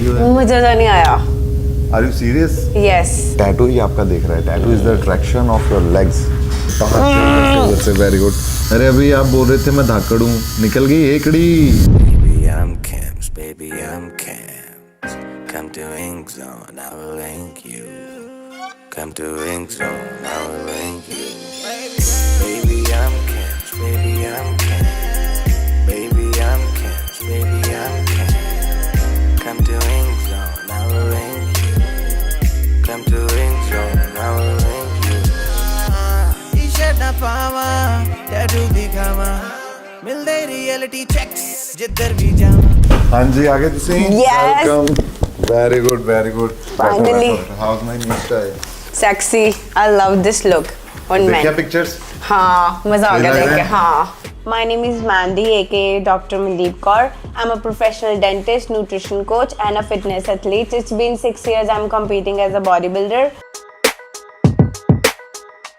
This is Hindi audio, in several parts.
मुझे तो नहीं आया। Are you serious? Yes. Tattoo ही आपका देख रहा है, tattoo is the attraction of your legs. उधर से, वेरी गुड। अरे अभी आप बोल रहे थे मैं धाकड़ हूँ, निकल गई एकड़ी। Baby, I'm Camps, baby, I'm Camps. Come to Ink Zone, I will link you. Come to Ink Zone, I will link you. Baby, I'm Camps, baby, I'm Camps. Baby, I'm Camps, baby, I'm Camps. Come to Ink Zone, I will link you. Come to Ink Zone, I will link you. T-shirt na pawa, tattoo dikhava. मिलदे रियलिटी चेक्स जिधर भी जावा। हाँ जी, आगे तुसी। Yes. Welcome. Very good, very good. Finally. House my new style? Sexy. I love this look on men. देखिए पिक्चर्स? हाँ, मजा आ गया सही लग देख के। रहा है? हाँ। My name is Mandy, aka Dr. Mandeep Kaur. I'm a professional dentist, nutrition coach, and a fitness athlete. It's been 6 years I'm competing as a bodybuilder.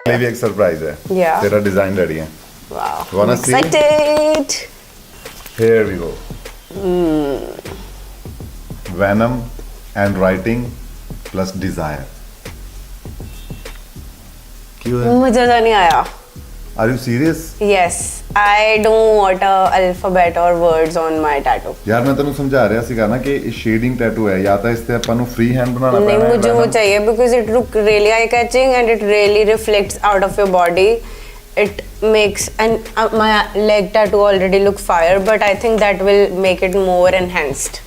ये भी एक सरप्राइज है। Yeah. तेरा डिजाइन रेडी है। Wow. Wanna I'm see? excited. Here we go. Venom and writing plus desire. क्यों है? मुझे तो नहीं आया। Are you serious? Yes, I don't want a alphabet or words on my tattoo. यार मैं ਤੈਨੂੰ ਸਮਝਾ ਰਿਹਾ ਸੀਗਾ ਨਾ ਕਿ ਇਹ ਸ਼ੇਡਿੰਗ ਟੈਟੂ ਹੈ, ਜਾਂ ਤਾਂ ਇਸ ਤੇ ਆਪਾਂ ਨੂੰ ਫ੍ਰੀ ਹੈਂਡ ਬਣਾਉਣਾ नहीं, ਪੈਣਾ मुझे वो चाहिए because it look really eye catching and it really reflects out of your body. It makes and my leg tattoo already look fire, but I think that will make it more enhanced.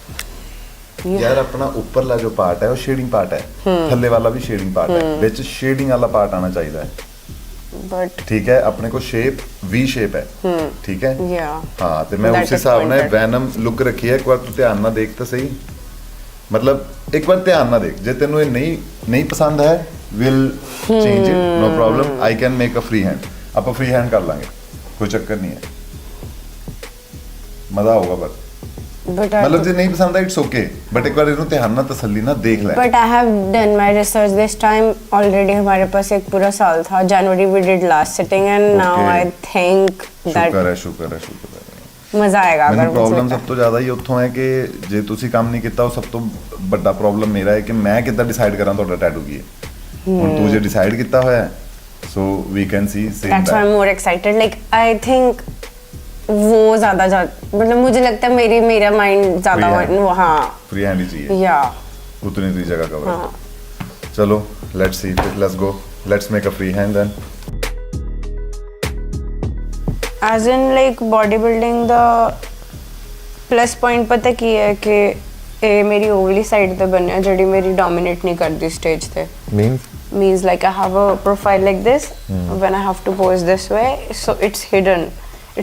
ਯਾਰ ਆਪਣਾ ਉੱਪਰਲਾ ਜੋ ਪਾਰਟ ਹੈ ਉਹ ਸ਼ੇਡਿੰਗ ਪਾਰਟ ਹੈ, ਥੱਲੇ ਵਾਲਾ ਵੀ ਸ਼ੇਡਿੰਗ ਪਾਰਟ ਹੈ, ਵਿੱਚ ਸ਼ੇਡਿੰਗ ਵਾਲਾ ਪਾਰਟ ਆਣਾ ਚਾਹੀਦਾ ਹੈ। But ठीक है, अपने को शेप वी शेप है, ठीक है। yeah, हाँ, तो मैं That उस is हिसाब ने pointed. वैनम लुक रखी है। एक बार तू ध्यान ना देख तो सही, मतलब एक बार ध्यान ना देख, जे तेनू ये नहीं पसंद है will change it, no problem. I can make a free hand, आप फ्री हैंड कर लांगे, कोई चक्कर नहीं है, मजा होगा। पर but मतलब जे नहीं पसंद है इट्स ओके, बट एक बार इन्हों ध्यान ना तसल्ली ना देख ले। I have done my research this time already. हमारे पास एक पूरा साल था। January we did last sitting and now Okay. I think that शुक्र है। मजा आएगा अगर ਮੈਨੂੰ मुझे ਪ੍ਰੋਬਲਮ लगता ਸਭ ਤੋਂ ਜ਼ਿਆਦਾ ਹੀ ਉੱਥੋਂ ਹੈ ਕਿ ਜੇ ਤੁਸੀਂ ਕੰਮ ਨਹੀਂ ਕੀਤਾ, ਉਹ ਸਭ ਤੋਂ ਵੱਡਾ ਪ੍ਰੋਬਲਮ ਮੇਰਾ ਹੈ ਕਿ ਮੈਂ ਕਿੱਦਾਂ ਡਿਸਾਈਡ ਕਰਾਂ ਤੁਹਾਡਾ ਟੈਟੂ ਕੀ ਹੈ। ਹੁਣ ਤੂੰ ਜੇ ਡਿਸਾਈਡ ਕੀਤਾ ਹੋਇਆ ਹੈ, ਸੋ ਵੀ ਕੈਨ ਸੀ है। Same That's why I'm more excited. Like I think वो ज्यादा मतलब मुझे लगता है मेरा माइंड ज्यादा Free hand. वो हाँ फ्री हैंड ही चाहिए, या उतनी सी जगह कवर। हाँ। चलो let's see, let's go, let's make a free hand then. As in like body building the plus point पता की है कि ਇਹ ਮੇਰੀ ओवली साइड ਤੇ ਬਣਿਆ ਜਿਹੜੀ ਮੇਰੀ ਡੋਮੀਨੇਟ ਨਹੀਂ ਕਰਦੀ ਸਟੇਜ ਤੇ। means like I have a profile like this when I have to pose this way, so it's hidden,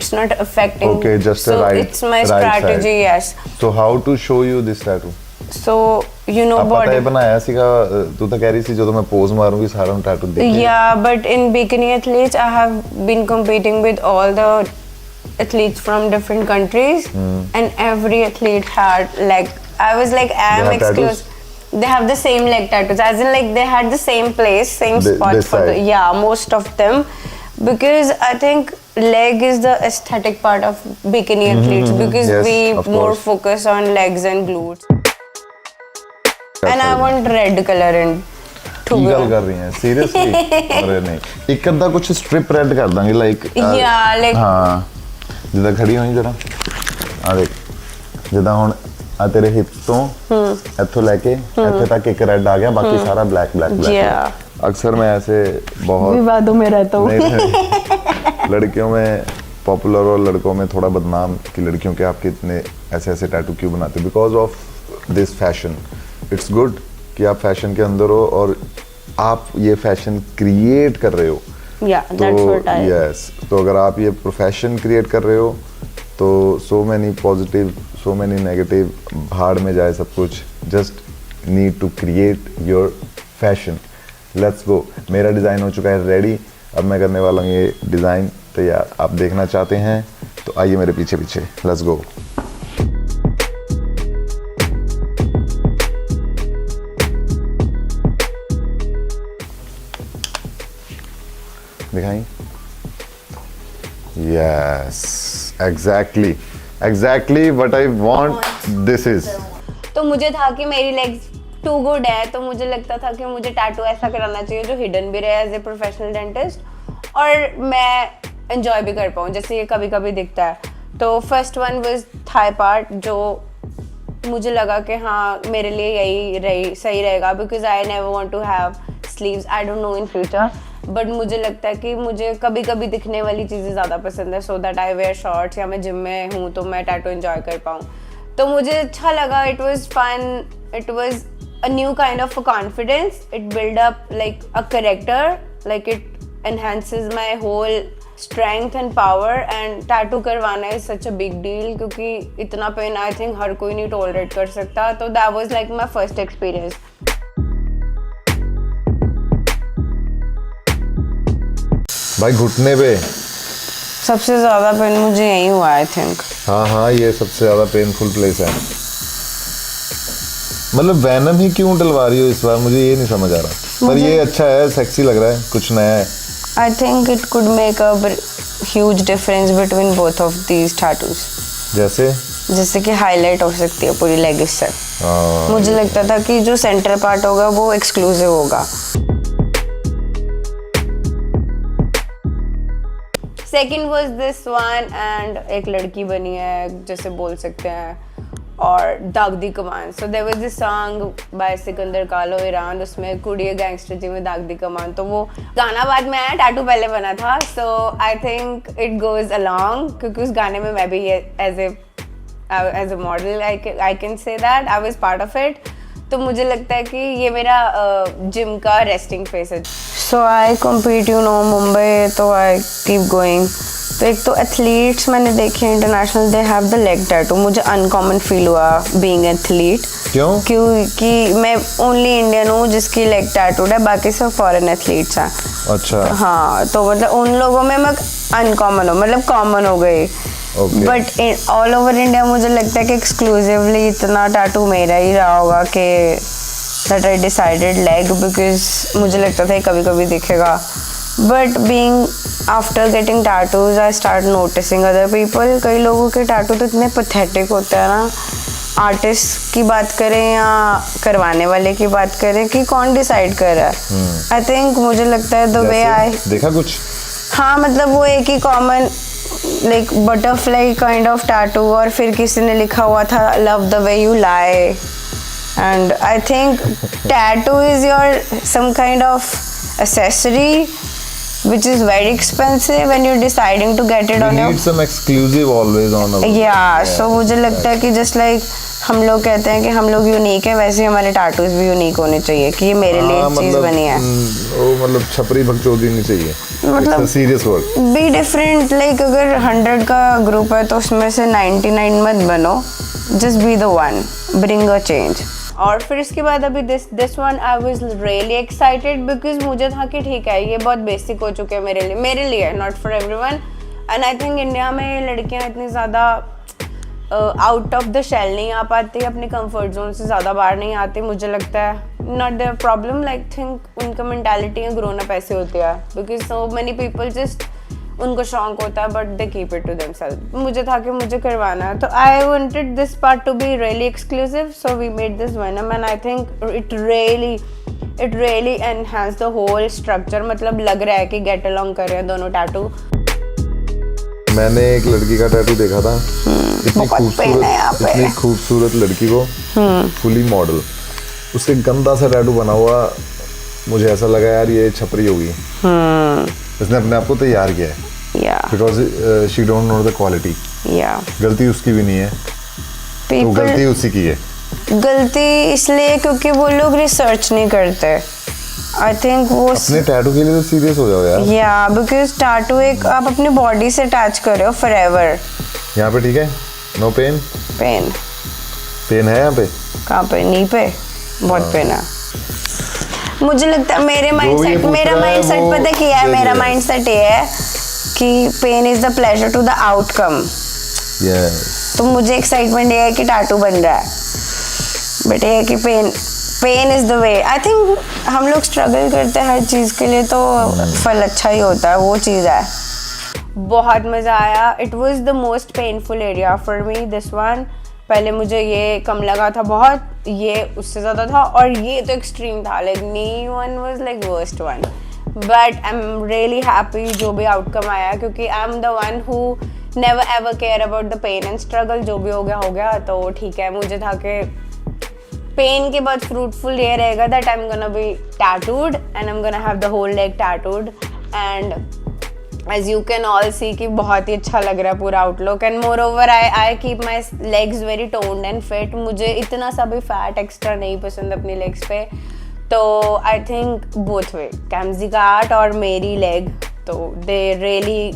it's not affecting. Okay, just so a right, it's my right strategy side. yes. So how to show you this tattoo? So you know ਆਪਾਂ ਤਾਂ body ਇਹ ਬਣਾਇਆ ਸੀਗਾ, ਤੂੰ ਤਾਂ ਕਹਿ ਰਹੀ ਸੀ ਜਦੋਂ ਮੈਂ ਪੋਜ਼ ਮਾਰੂੰਗੀ ਸਾਰਿਆਂ ਨੂੰ ਟੈਟੂ ਦੇਖੇ। yeah, but in bikini athletes I have been competing with all the athletes from different countries and every athlete had like I was like I am They have tattoos? exclusive. They have the same leg tattoos, as in like they had the same place, same spot this for the side. yeah, most of them, because I think leg is the aesthetic part of bikini athletes because Yes, we of more course. focus on legs and glutes. And I want red color in to Ki go. ਗੱਲ ਕਰ ਰਹੀ ਹੈ ਸੀਰੀਅਸਲੀ? ਅਰੇ ਨਹੀਂ, ਇੱਕ ਅੱਧਾ ਕੁਝ ਸਟ੍ਰਿਪ ਰੈਡ ਕਰ ਦਾਂਗੇ ਲਾਈਕ Yeah, like ਹਾਂ, ਜਿੱਦਾਂ ਖੜੀ ਹੋਈ ਜਰਾ ਆ ਦੇਖ, ਜਿੱਦਾਂ ਹੁਣ ਆ ਤੇਰੇ ਹਿਪ ਤੋਂ ਇੱਥੋਂ ਲੈ ਕੇ ਇੱਥੇ ਤੱਕ ਇੱਕ ਰੈਡ ਆ ਗਿਆ, ਬਾਕੀ ਸਾਰਾ ब्लैक ब्लैक yeah. अक्सर मैं ऐसे बहुत विवादों में रहता हूँ। नहीं, लड़कियों में पॉपुलर और लड़कों में थोड़ा बदनाम कि लड़कियों के आपके इतने ऐसे ऐसे टैटू क्यों बनाते हो, because of this fashion. It's good कि आप फैशन के अंदर हो और आप ये फैशन क्रिएट कर रहे हो। Yeah, that's what I. Yes, तो अगर आप ये प्रोफेशन क्रिएट कर रहे हो तो so many positive, so many negative, भाड़ में जाए सब कुछ। Just need to create your fashion. Let's go. मेरा डिज़ाइन हो चुका है रेडी, अब मैं करने वाला हूँ ये डिज़ाइन तैयार। आप देखना चाहते हैं तो आइए मेरे पीछे पीछे, लेट्स गो। दिखाई? Yes, exactly what I want. This is तो मुझे था कि मेरी लेग्स टू गुड है, तो मुझे लगता था कि मुझे टैटू ऐसा कराना चाहिए जो हिडन भी रहे एज ए प्रोफेशनल डेंटिस्ट और मैं एंजॉय भी कर पाऊँ, जैसे ये कभी कभी दिखता है। तो first one was thigh part, जो मुझे लगा कि हाँ मेरे लिए यही सही रहेगा, because I never want to have sleeves, I don't know in future, but मुझे लगता है कि मुझे कभी कभी दिखने वाली चीज़ें ज़्यादा पसंद है, so that I wear shorts या मैं जिम में हूँ तो मैं टैटू एंजॉय कर पाऊँ। तो मुझे अच्छा लगा, it was fun, it was a new kind of confidence, it build up like a character, like it enhances my whole strength and power. And tattoo करवाना is such a big deal, क्योंकि इतना पेन आई थिंक हर कोई नहीं टॉलरेट कर सकता। तो that was like my first experience. भाई घुटने पे सबसे ज्यादा पेन मुझे यही हुआ आई थिंक। हाँ, ये सबसे ज्यादा पेनफुल प्लेस है। मतलब वैनम ही क्यों डलवा रही हो इस बार, मुझे ये नहीं समझ आ रहा। पर ये अच्छा है, सेक्सी लग रहा है, कुछ नया है। I think it could make a huge difference between both of these tattoos. जैसे कि हाईलाइट हो सकती है पूरी लेग से। मुझे लगता था कि जो सेंटर पार्ट होगा वो एक्सक्लूसिव होगा। Second was this one, and एक लड़की बनी है जैसे बोल सकते हैं, और दाग दी कमान। So there was this song by Sikander Kahlon ईरान, उसमें कुड़िए गैंगस्टर जी में दाग दी कमान, तो वो गाना बाद में आया, टैटू पहले बना था। So I think it goes along, क्योंकि उस गाने में मैं भी as a model I can say that I was part of it. तो मुझे लगता है कि ये मेरा जिम का रेस्टिंग फेस है। सो आई कम्पीट मुंबई, तो आई कीप गोइंग। तो एक तो एथलीट्स मैंने देखे international, they have the leg tattoo. मुझे अनकॉमन फील हुआ बीइंग एथलीट। क्योंकि मैं ओनली इंडियन हूँ जिसकी लेग टैटूड है, बाकी सब फॉरेन एथलीट्स हैं। अच्छा। हाँ, तो मतलब उन लोगों में मैं अनकॉमन हूँ, मतलब कॉमन हो गई। बट ऑल ओवर इंडिया मुझे लगता है कि एक्सक्लूसिवली इतना टैटू मेरा ही रहा होगा कि that I decided leg, because मुझे लगता था कभी कभी दिखेगा। But being after getting tattoos I start noticing other people. कई लोगों के टैटू तो इतने पैथेटिक होते हैं ना, आर्टिस्ट की बात करें या करवाने वाले की बात करें, कि कौन डिसाइड कर रहा है। आई थिंक मुझे लगता है द वे आई देखा कुछ, हाँ मतलब वो एक ही common like butterfly kind of tattoo, और फिर किसी ने लिखा हुआ था love the way you lie, and I think tattoo is your some kind of accessory which is very expensive when you're deciding to get it on your, need some exclusive always on our, yeah, so मुझे लगता है कि just like हम लोग कहते हैं कि हम लोग यूनिक है, वैसे हमारे टैटूज भी यूनिक होने चाहिए कि ये मेरे लिए चीज बनी है। वो मतलब छपरी भगचोदी नहीं चाहिए, मतलब serious work, be different. Like अगर 100 का ग्रुप है तो उसमें से 99 मत बनो, just be the one, bring a change. और फिर इसके बाद अभी this one I was really excited, because मुझे था कि ठीक है ये बहुत बेसिक हो चुके हैं मेरे लिए, not for everyone. And I think India में लड़कियां इतनी ज़्यादा आउट ऑफ द शेल नहीं आ पाती, अपने कंफर्ट जोन से ज़्यादा बाहर नहीं आती। मुझे लगता है not there problem, like think उनका मेंटालिटी ग्रोन अप ऐसे होती है, because so many people just उनको शौक होता है but they keep it to themselves. मुझे था कि मुझे करवाना है, तो I wanted this part to be really exclusive, so we made this venom and I think it really enhance the whole structure. मतलब लग रहा है कि गेट अलोंग कर रहे हैं दोनों टैटू। मैंने एक लड़की का टैटू देखा था, इतनी खूबसूरत लड़की को, फुली मॉडल, उसके गंदा सा टैटू बना हुआ। मुझे ऐसा लगा यार ये छपरी होगी, इसने अपने आप को तैयार किया है, because she don't know the quality. गलती उसकी भी नहीं है, तो गलती उसी की है। गलती इसलिए क्योंकि वो लोग रिसर्च नहीं करते। आई थिंक वो अपने टैटू के लिए तो सीरियस हो जाओ यार। या बिकॉज टैटू एक आप अपनी बॉडी से अटैच कर रहे हो फॉरएवर। यहाँ पे ठीक है, नो पेन? पेन है यहाँ पे? कहाँ पे? नी पे बहुत पेन है। मुझे लगता है मेरा माइंडसेट पता क्या है, मेरा माइंडसेट ये है कि pain is the pleasure to the outcome. तो मुझे एक्साइटमेंट ये है कि टैटू बन रहा है, बट ये है कि pain is the way. I think हम लोग स्ट्रगल करते हैं हर चीज़ के लिए, तो फल अच्छा ही होता है, वो चीज़ है। बहुत मज़ा आया। It was the most painful area for me this one. पहले मुझे ये कम लगा था बहुत, ये उससे ज़्यादा था, और ये तो एक्सट्रीम था, like knee one was like worst one. But I am really happy जो भी आउटकम आया, क्योंकि I am the one who never ever care about the pain and struggle. जो भी हो गया तो ठीक है। मुझे था कि पेन के बाद फ्रूटफुल ये रहेगा that I am gonna be tattooed and I am gonna have the whole leg tattooed, and as you can all see कि बहुत ही अच्छा लग रहा है पूरा outlook. And more over I keep my legs very toned and fit. मुझे इतना सा भी फैट एक्स्ट्रा नहीं पसंद अपनी लेग्स पे, तो आई थिंक बोथ वे कैम्जी का आर्ट और मेरी लेग, तो they really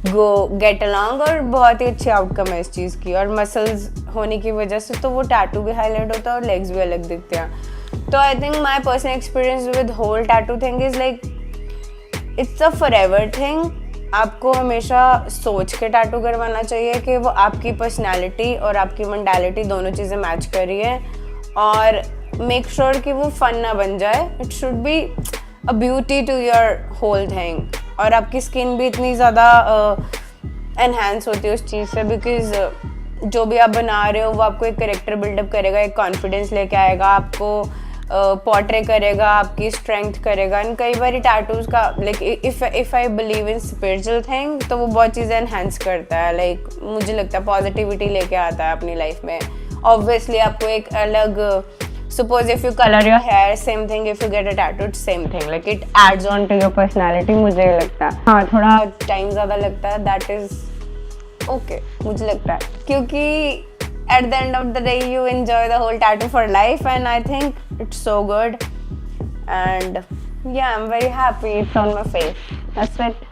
go get along, और बहुत ही अच्छी आउटकम है इस चीज़ की। और मसल्स होने की वजह से तो वो टैटू भी हाईलाइट होता है और लेग्स भी अलग दिखते हैं। तो I think my personal experience with whole tattoo thing is like it's a forever thing. आपको हमेशा सोच के टैटू करवाना चाहिए कि वो आपकी पर्सनैलिटी और आपकी मेंटालिटी दोनों चीज़ें मैच कर रही है, और मेक श्योर कि वो फन ना बन जाए। It should be a beauty to your whole thing, और आपकी स्किन भी इतनी ज़्यादा एनहेंस होती है उस चीज़ से, बिकॉज जो भी आप बना रहे हो वो आपको एक करेक्टर बिल्डअप करेगा, एक कॉन्फिडेंस लेके आएगा, आपको पोर्ट्रे करेगा, आपकी स्ट्रेंथ करेगा। एंड कई बार टैटूज़ का like if I believe in spiritual thing, तो वो बहुत चीज़ें एनहेंस करता है। लाइक मुझे लगता है पॉजिटिविटी लेके आता है अपनी लाइफ में। ऑब्वियसली आपको एक अलग, suppose if you colour your hair, same thing if you get a tattoo, same thing, like it adds on to your personality. मुझे लगता है हाँ थोड़ा टाइम ज़्यादा लगता है, दैट इज़ ओके मुझे लगता है, क्योंकि at the end of the day you enjoy the whole tattoo for life, and I think it's so good, and yeah, I'm very happy it's on my face. That's it.